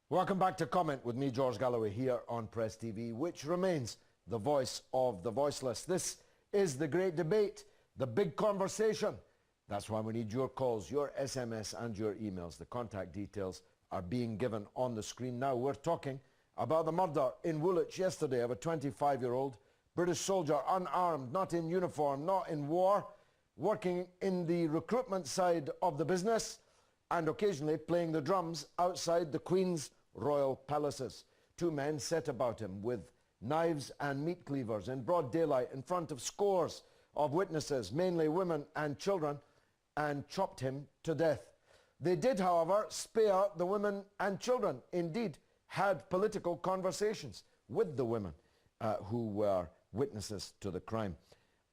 Welcome back to Comment with me, George Galloway, here on Press TV, which remains the voice of the voiceless. This is the great debate, the big conversation. That's why we need your calls, your SMS and your emails. The contact details are being given on the screen now. We're talking about the murder in Woolwich yesterday of a 25-year-old British soldier, unarmed, not in uniform, not in war, working in the recruitment side of the business and occasionally playing the drums outside the Queen's royal palaces. Two men set about him with knives and meat cleavers in broad daylight in front of scores of witnesses, mainly women and children, and chopped him to death. They did, however, spare the women and children, indeed had political conversations with the women who were witnesses to the crime.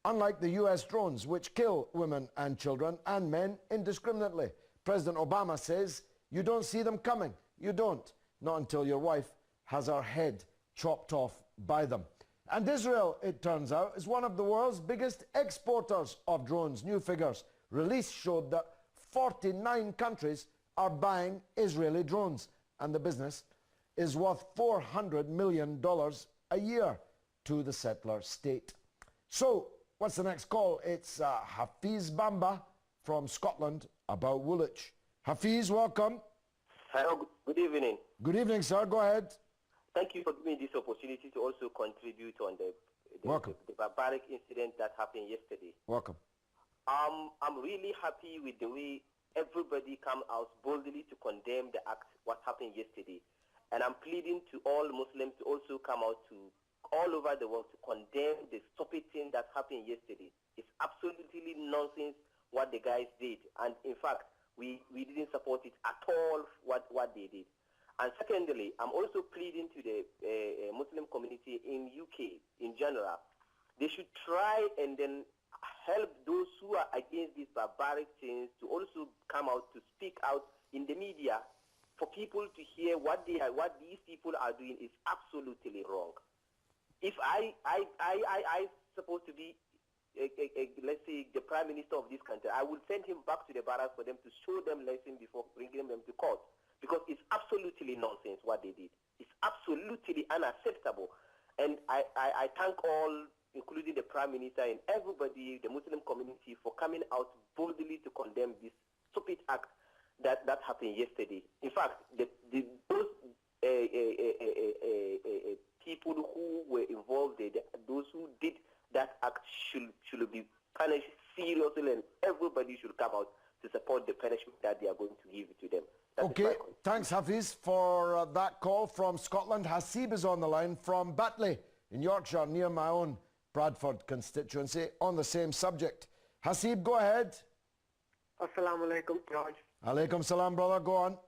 Unlike the US drones, which kill women and children and men indiscriminately, President Obama says, you don't see them coming. You don't. Not until your wife has her head chopped off by them. And Israel, it turns out, is one of the world's biggest exporters of drones. New figures released showed that 49 countries are buying Israeli drones, and the business is worth $400 million a year to the settler state. So, what's the next call? It's Hafiz Bamba from Scotland about Woolwich. Hafiz, welcome. Hello, good evening. Good evening, sir. Go ahead. Thank you for giving me this opportunity to also contribute on the barbaric incident that happened yesterday. Welcome. I'm really happy with the way everybody came out boldly to condemn the act, what happened yesterday. And I'm pleading to all Muslims to also come out to all over the world to condemn the stupid thing that happened yesterday. It's absolutely nonsense what the guys did. And in fact, we didn't support it at all, what they did. And secondly, I'm also pleading to the Muslim community in UK in general. They should try and then help those who are against these barbaric things to also come out to speak out in the media for people to hear what these people are doing is absolutely wrong. If I supposed to be let's say the Prime Minister of this country, I will send him back to the barracks for them to show them lesson before bringing them to court, because it's absolutely nonsense what they did. It's absolutely unacceptable. And I thank all, including the Prime Minister and everybody, the Muslim community, for coming out boldly to condemn this stupid act that happened yesterday. In fact, those people who were involved, those who did that act should be punished seriously, and everybody should come out to support the punishment that they are going to give to them. Okay, thanks Hafiz for that call from Scotland. Hasib is on the line from Batley in Yorkshire, near my own Bradford constituency, on the same subject. Hasib, go ahead. Assalamu alaikum, George. Alaikum salam, brother, go on.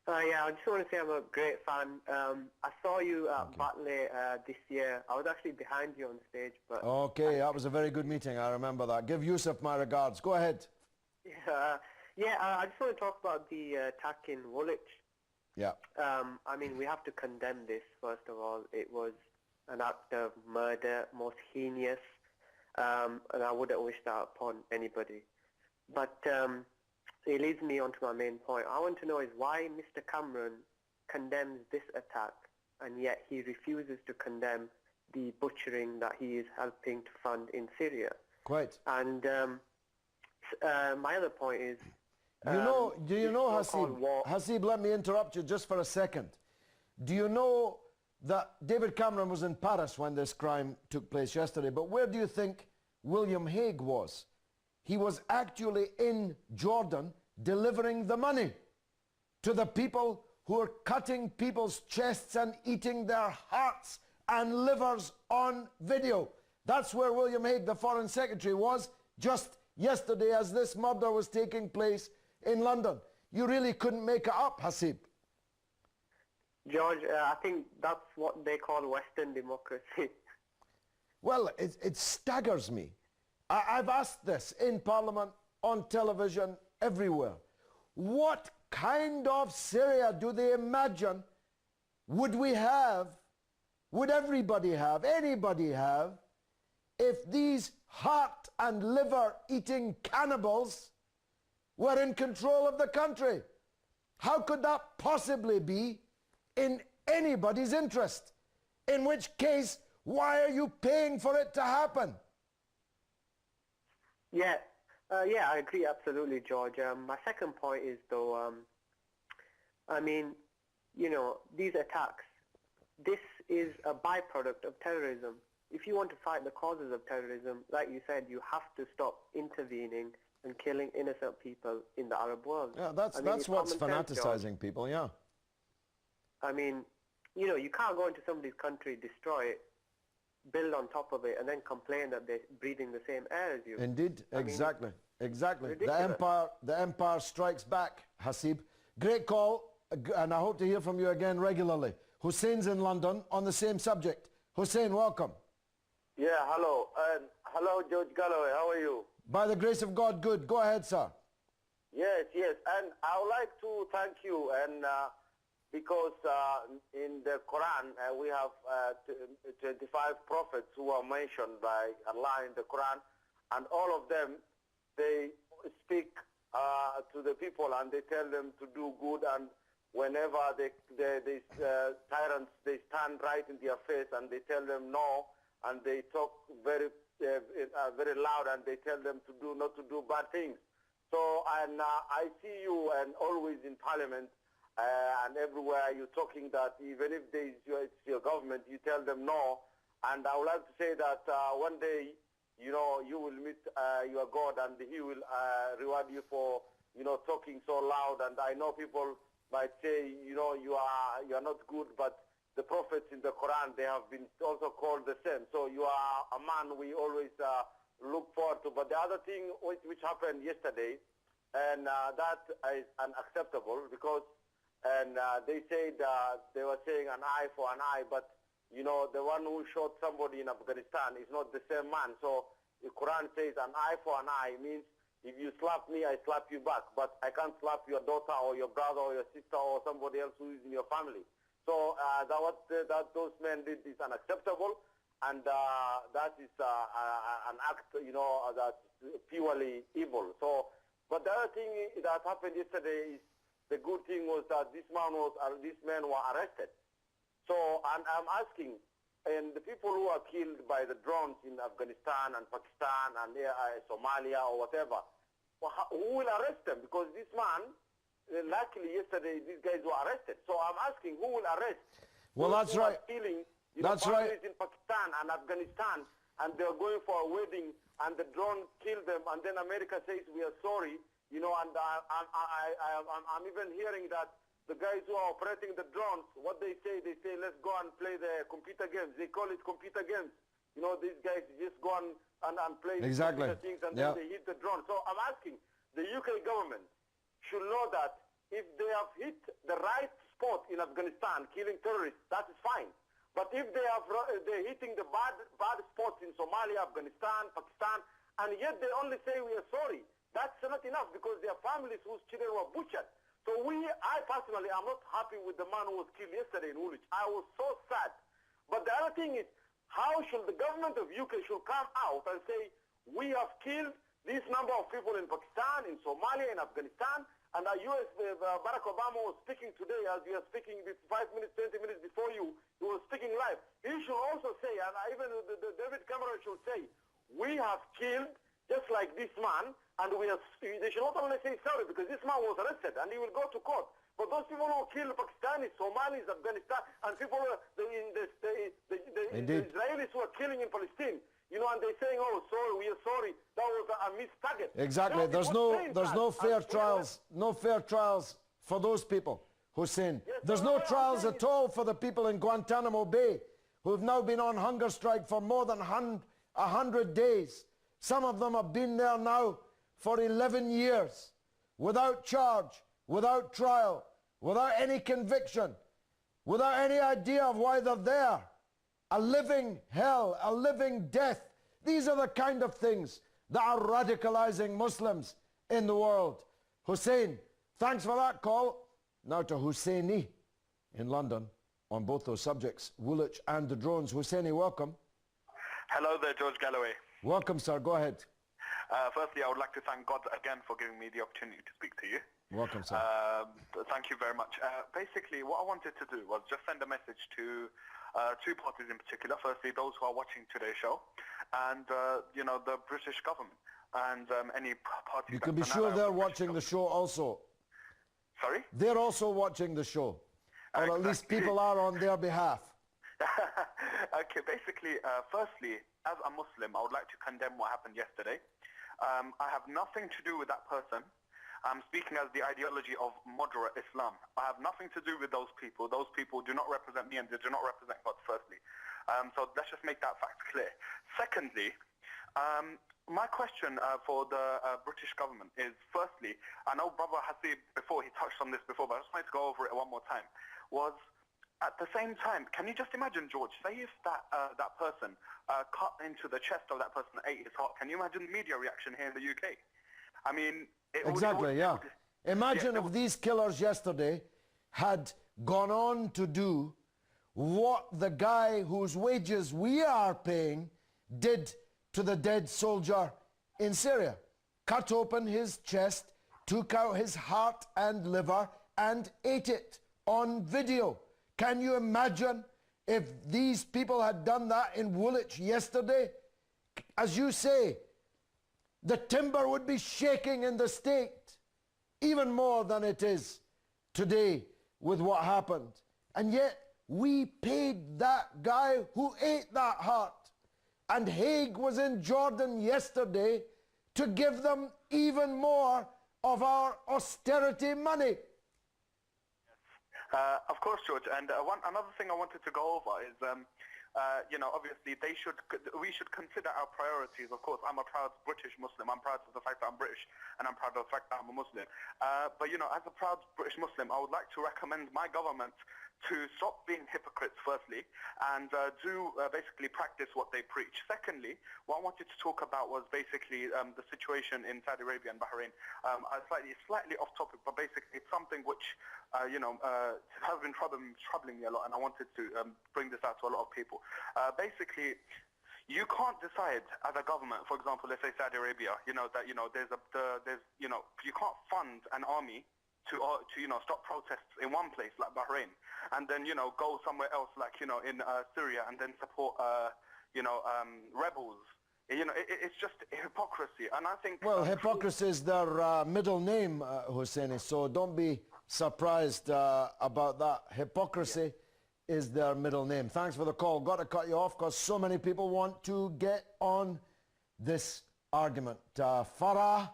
Yeah, I just want to say I'm a great fan. I saw you at Batley this year. I was actually behind you on stage. But okay, that was a very good meeting. I remember that. Give Yusuf my regards. Go ahead. I just want to talk about the attack in Woolwich. Yeah. I mean, we have to condemn this, first of all. It was an act of murder, most heinous, and I wouldn't wish that upon anybody. But it leads me on to my main point. I want to know is why Mr. Cameron condemns this attack, and yet he refuses to condemn the butchering that he is helping to fund in Syria. Quite. And my other point is... do you know, Hasib, let me interrupt you just for a second. Do you know that David Cameron was in Paris when this crime took place yesterday, but where do you think William Hague was? He was actually in Jordan delivering the money to the people who are cutting people's chests and eating their hearts and livers on video. That's where William Hague, the Foreign Secretary, was just yesterday as this murder was taking place in London. You really couldn't make it up, Hasib. George, I think that's what they call Western democracy. Well, it staggers me. I've asked this in Parliament, on television, everywhere. What kind of Syria do they imagine would we have, would everybody have, anybody have, if these heart and liver eating cannibals were in control of the country? How could that possibly be in anybody's interest. In which case, why are you paying for it to happen? Yeah, I agree absolutely, George. My second point is though, I mean, you know, these attacks, this is a byproduct of terrorism. If you want to fight the causes of terrorism, like you said, you have to stop intervening and killing innocent people in the Arab world. Yeah, that's what's fanaticizing people, yeah. I mean, you know, you can't go into somebody's country, destroy it, build on top of it, and then complain that they're breathing the same air as you. Indeed, exactly. Ridiculous. The empire strikes back, Hasib. Great call, and I hope to hear from you again regularly. Hussein's in London on the same subject. Hussein, welcome. Yeah, hello. Hello, George Galloway. How are you? By the grace of God, good. Go ahead, sir. Yes. And I would like to thank you, and because in the Quran we have 25 prophets who are mentioned by Allah in the Quran, and all of them, they speak to the people and they tell them to do good, and whenever these tyrants, they stand right in their face and they tell them no, and they talk very loud and they tell them not to do bad things. So, and I see you and always in Parliament and everywhere you're talking that even if it's your government, you tell them no. And I would like to say that one day, you know, you will meet your God and He will reward you for, you know, talking so loud. And I know people might say, you know, you are not good, but the prophets in the Quran, they have been also called the same. So you are a man we always look forward to. But the other thing which happened yesterday, and that is unacceptable because, and they said, they were saying an eye for an eye, but you know, the one who shot somebody in Afghanistan is not the same man. So the Quran says an eye for an eye means if you slap me, I slap you back. But I can't slap your daughter or your brother or your sister or somebody else who is in your family. So that those men did is unacceptable, and that is an act, you know, that's purely evil. So, but the other thing that happened yesterday is the good thing was that these men were arrested. So, and I'm asking, and the people who are killed by the drones in Afghanistan and Pakistan and Somalia or whatever, who will arrest them? Because this man, luckily yesterday these guys were arrested. So I'm asking, who will arrest? Well, that's right. Killing, that's right. In Pakistan and Afghanistan, and they're going for a wedding, and the drone killed them, and then America says we are sorry, you know. And I'm even hearing that the guys who are operating the drones, what they say let's go and play the computer games. They call it computer games. You know, these guys just go and play exactly. computer things, and then they hit the drone. So I'm asking, the UK government should know that if they have hit the right spot in Afghanistan, killing terrorists, that is fine. But if they're hitting the bad spots in Somalia, Afghanistan, Pakistan, and yet they only say we are sorry, that's not enough because there are families whose children were butchered. So I personally am not happy with the man who was killed yesterday in Woolwich. I was so sad. But the other thing is, how should the government of UK should come out and say, we have killed this number of people in Pakistan, in Somalia, in Afghanistan, and US Barack Obama was speaking today, as we are speaking 5 minutes, 20 minutes before you, he was speaking live. He should also say, and even the David Cameron should say, we have killed just like this man, and they should not only say sorry because this man was arrested and he will go to court. But those people who kill Pakistanis, Somalis, Afghanistan, and people, the Israelis who are killing in Palestine, you know, and they're saying, oh, sorry, we are sorry, that was a missed target. Exactly. There's no fair trials, no fair trials for those people, Hussein. Yes, there's no trials at all for the people in Guantanamo Bay who have now been on hunger strike for more than 100 days. Some of them have been there now for 11 years, without charge, without trial, without any conviction, without any idea of why they're there. A living hell, a living death. These are the kind of things that are radicalizing Muslims in the world. Hussein, thanks for that call. Now to Husseini in London on both those subjects, Woolwich and the drones. Husseini, welcome. Hello there, George Galloway. Welcome, sir. Go ahead. Firstly, I would like to thank God again for giving me the opportunity to speak to you. Welcome, sir. Thank you very much. Basically, what I wanted to do was just send a message to two parties in particular. Firstly, those who are watching today's show, and the British government, and any party. You can be sure they're watching the show also. Sorry? They're also watching the show, or at least Exactly. people are on their behalf. Okay, basically, firstly, as a Muslim, I would like to condemn what happened yesterday. I have nothing to do with that person. I'm speaking as the ideology of moderate Islam. I have nothing to do with those people. Those people do not represent me and they do not represent God, firstly. So let's just make that fact clear. Secondly, my question for the British government is, firstly, I know Brother Hasib before, he touched on this before, but I just wanted to go over it one more time, was at the same time, can you just imagine, George, say if that person cut into the chest of that person and ate his heart, can you imagine the media reaction here in the UK? I mean... Exactly, yeah. Imagine if these killers yesterday had gone on to do what the guy whose wages we are paying did to the dead soldier in Syria. Cut open his chest, took out his heart and liver and ate it on video. Can you imagine if these people had done that in Woolwich yesterday? As you say, the timber would be shaking in the state, even more than it is today with what happened. And yet we paid that guy who ate that heart. And Haig was in Jordan yesterday to give them even more of our austerity money. Of course, George. And another thing I wanted to go over is, obviously we should consider our priorities. Of course, I'm a proud British Muslim. I'm proud of the fact that I'm British, and I'm proud of the fact that I'm a Muslim. But as a proud British Muslim, I would like to recommend my government to stop being hypocrites, firstly, and basically practice what they preach. Secondly, what I wanted to talk about was basically the situation in Saudi Arabia and Bahrain. Slightly off topic, but basically it's something which has been troubling me a lot, and I wanted to bring this out to a lot of people. Basically, you can't decide as a government, for example, let's say Saudi Arabia, you can't fund an army to stop protests in one place like Bahrain, and then go somewhere else like in Syria and then support rebels. It's just hypocrisy, and I think... Well, hypocrisy is their middle name, Husseini, so don't be surprised about that. Hypocrisy is their middle name. Thanks for the call. Got to cut you off because so many people want to get on this argument. Farah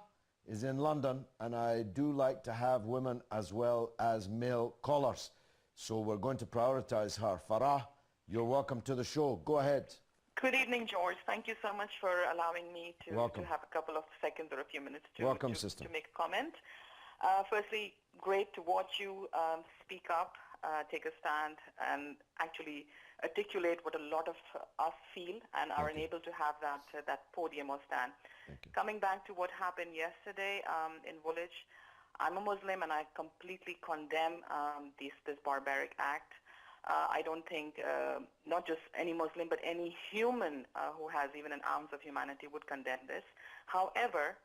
is in London, and I do like to have women as well as male callers, so we're going to prioritize her. Farah, you're welcome to the show. Go ahead. Good evening, George. Thank you so much for allowing me to have a couple of seconds or a few minutes to make a comment. Firstly, great to watch you speak up, take a stand, and actually articulate what a lot of us feel and are unable to have that podium or stand. Coming back to what happened yesterday in Woolwich, I'm a Muslim and I completely condemn this barbaric act. I don't think not just any Muslim but any human who has even an ounce of humanity would condemn this. However,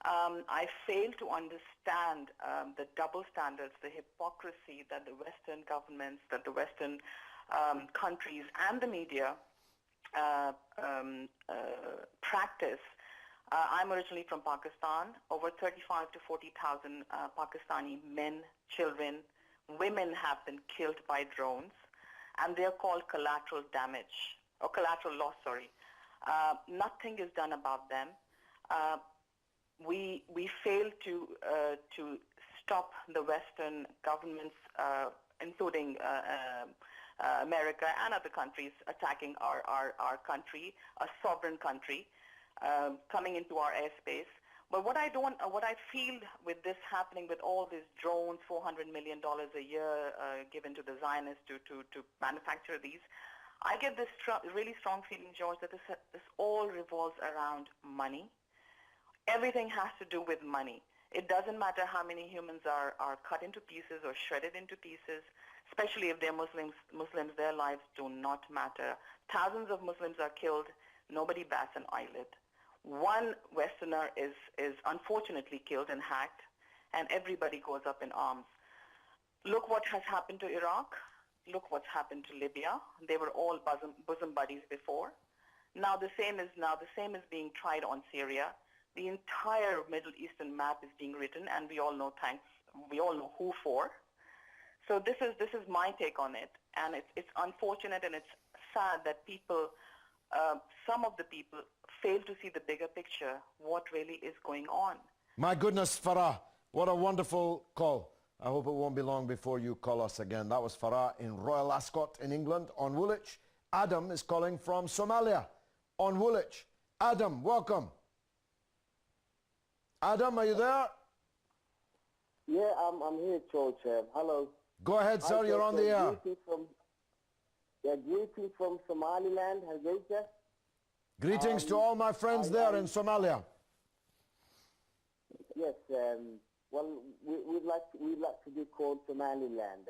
I fail to understand the double standards, the hypocrisy that the Western governments, that the Western countries and the media practice. I'm originally from Pakistan. Over 35 to 40,000 Pakistani men, children, women have been killed by drones, and they're called collateral damage, or collateral loss, sorry. Nothing is done about them. We fail to stop the Western governments, including America and other countries, attacking our country, a sovereign country, coming into our airspace. But what I feel with this happening, with all these drones, $400 million a year given to the Zionists to manufacture these, I get this really strong feeling, George, that this all revolves around money. Everything has to do with money. It doesn't matter how many humans are cut into pieces or shredded into pieces, especially if they're Muslims. Muslims, their lives do not matter. Thousands of Muslims are killed. Nobody bats an eyelid. One Westerner is unfortunately killed and hacked, and everybody goes up in arms. Look what has happened to Iraq. Look what's happened to Libya. They were all bosom buddies before. Now the same is being tried on Syria. The entire Middle Eastern map is being written, and we all know who for. So this is my take on it, and it's unfortunate and it's sad that people, some of the people, fail to see the bigger picture, what really is going on. My goodness, Farah, what a wonderful call. I hope it won't be long before you call us again. That was Farah in Royal Ascot in England on Woolwich. Adam is calling from Somalia on Woolwich. Adam, welcome. Adam, are you there? Yeah, I'm here, George. Hello. Go ahead, sir. You're on the air. Greetings from Somaliland. Greetings to all my friends there in Somalia. Yes. Well, we'd like to be called Somaliland,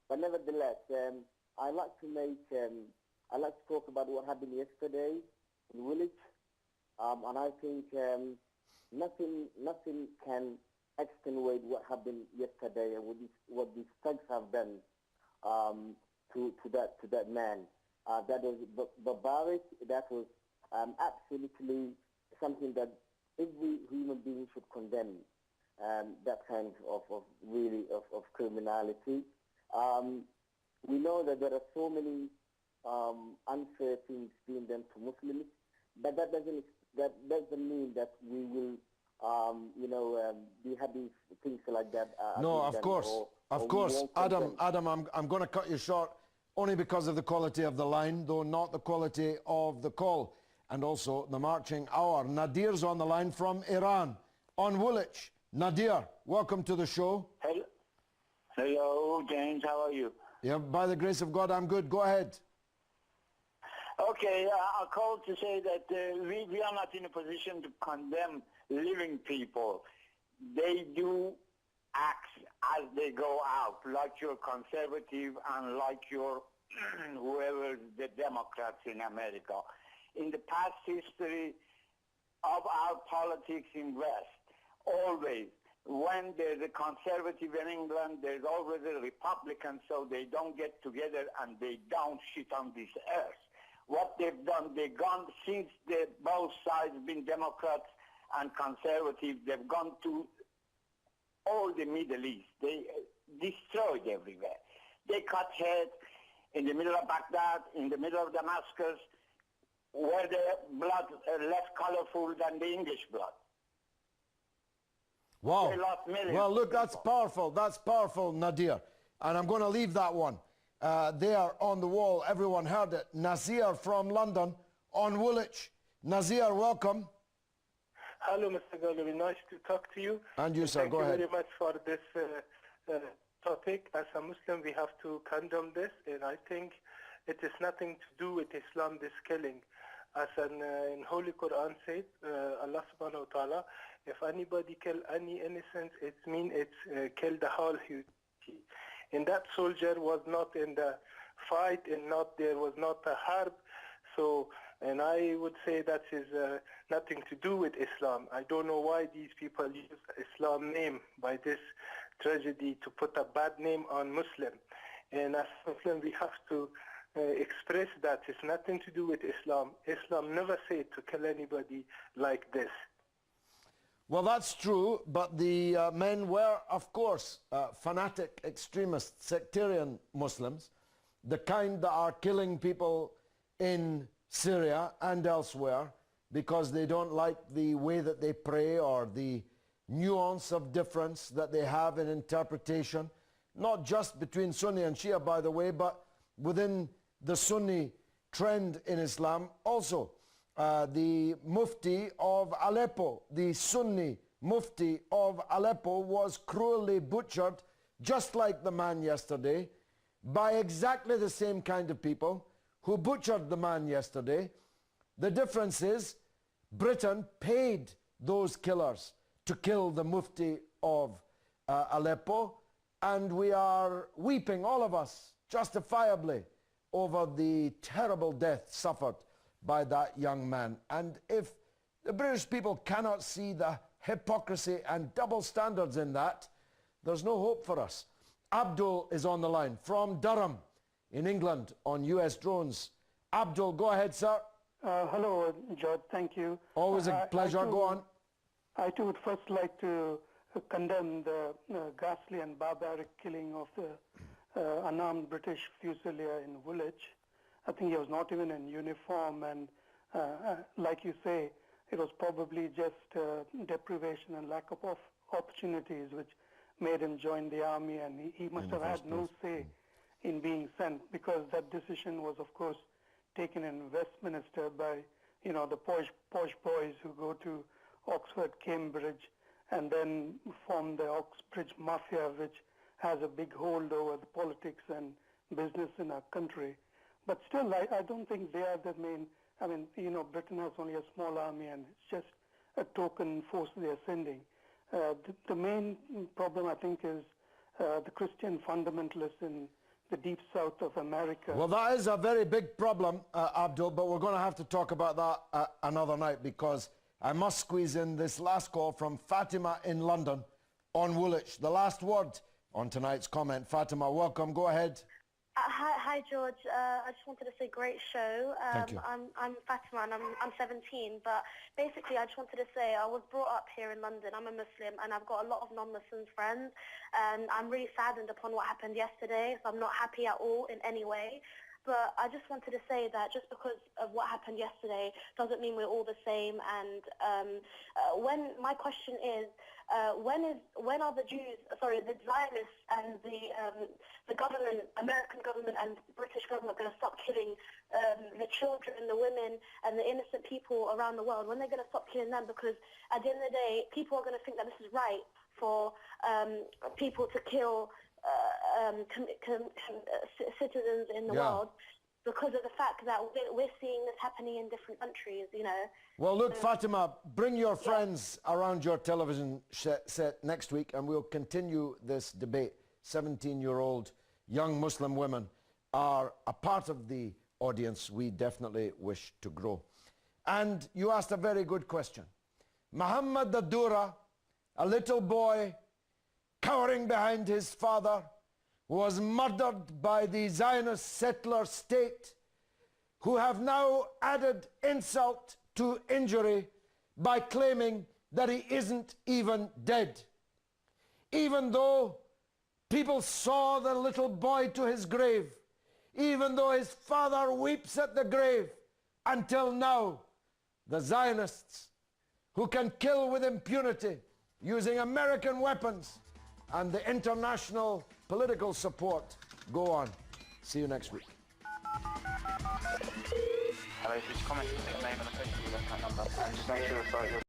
but nevertheless, I like to talk about what happened yesterday in Woolwich, and I think nothing can extenuate what happened yesterday and what these thugs have done to that man. That was barbaric. That was absolutely something that every human being should condemn. That kind of criminality. We know that there are so many unfair things being done to Muslims, but that doesn't mean that we will be having things like that. No, of course. Adam, I'm going to cut you short only because of the quality of the line, though not the quality of the call, and also the marching hour. Nadir's on the line from Iran on Woolwich. Nadir, welcome to the show. Hello, James. How are you? Yeah, by the grace of God, I'm good. Go ahead. Okay, I called to say that we are not in a position to condemn living people. They do act as they go out, like your conservative and like your whoever the Democrats in America. In the past history of our politics in West, always, when there's a conservative in England, there's always a Republican, so they don't get together and they don't shit on this earth. What they've done, they've gone, since both sides been Democrats and conservative, they've gone to all the Middle East. They destroyed everywhere. They cut heads in the middle of Baghdad, in the middle of Damascus, where the blood less colorful than the English blood. Wow. They lost millions. Well, look, that's powerful. That's powerful, Nadir. And I'm going to leave that one there on the wall. Everyone heard it. Nazir from London on Woolwich. Nazir, welcome. Hello, Mr. Galloway. Nice to talk to you. And you, sir. Go ahead. Thank you very much for this topic. As a Muslim, we have to condemn this, and I think it is nothing to do with Islam, this killing. As in Holy Quran says, Allah subhanahu wa ta'ala, if anybody kill any innocent, it means it's kill the whole humanity. And that soldier was not in the fight, and there was not a harb. So, and I would say that is nothing to do with Islam. I don't know why these people use Islam name by this tragedy to put a bad name on Muslim. And as Muslim, we have to express that it's nothing to do with Islam. Islam never said to kill anybody like this. Well, that's true, but the men were, of course, fanatic, extremist, sectarian Muslims, the kind that are killing people in Syria and elsewhere because they don't like the way that they pray or the nuance of difference that they have in interpretation, not just between Sunni and Shia, by the way, but within the Sunni trend in Islam also. The Mufti of Aleppo, the Sunni Mufti of Aleppo, was cruelly butchered, just like the man yesterday, by exactly the same kind of people who butchered the man yesterday. The difference is Britain paid those killers to kill the Mufti of Aleppo, and we are weeping, all of us, justifiably, over the terrible death suffered by that young man. And if the British people cannot see the hypocrisy and double standards in that, there's no hope for us. Abdul is on the line from Durham in England on US drones. Abdul, go ahead, sir. Hello, George. Thank you. Always a pleasure. Go on. I too would first like to condemn the ghastly and barbaric killing of the unarmed British Fusilier in Woolwich. I think he was not even in uniform, and like you say, it was probably just deprivation and lack of opportunities which made him join the army, and he must have had no say in being sent, because that decision was, of course, taken in Westminster by, you know, the posh boys who go to Oxford, Cambridge, and then form the Oxbridge Mafia, which has a big hold over the politics and business in our country. But still, I don't think they are the main. I mean, you know, Britain has only a small army, and it's just a token force they are sending. The main problem, I think, is the Christian fundamentalists in the deep south of America. Well, that is a very big problem, Abdul, but we're going to have to talk about that another night, because I must squeeze in this last call from Fatima in London on Woolwich. The last word on tonight's comment. Fatima, welcome. Go ahead. Hi, George. I just wanted to say great show. Thank you. I'm Fatima, and I'm 17, but basically I just wanted to say I was brought up here in London. I'm a Muslim, and I've got a lot of non-Muslims friends, and I'm really saddened upon what happened yesterday, so I'm not happy at all in any way. But I just wanted to say that just because of what happened yesterday doesn't mean we're all the same. And my question is, when are the Zionists and the government, American government and British government, going to stop killing the children, the women, and the innocent people around the world? When they're going to stop killing them? Because at the end of the day, people are going to think that this is right for people to kill citizens in the world, because of the fact that we're seeing this happening in different countries, you know. Well, look, Fatima, bring your friends around your television set next week, and we'll continue this debate. 17-year-old young Muslim women are a part of the audience we definitely wish to grow. And you asked a very good question. Muhammad Dadura, a little boy cowering behind his father, was murdered by the Zionist settler state, who have now added insult to injury by claiming that he isn't even dead. Even though people saw the little boy to his grave, even though his father weeps at the grave, until now, the Zionists, who can kill with impunity using American weapons and the international political support, go on. See you next week. Hello, just comment your name and the number, and just make sure to start your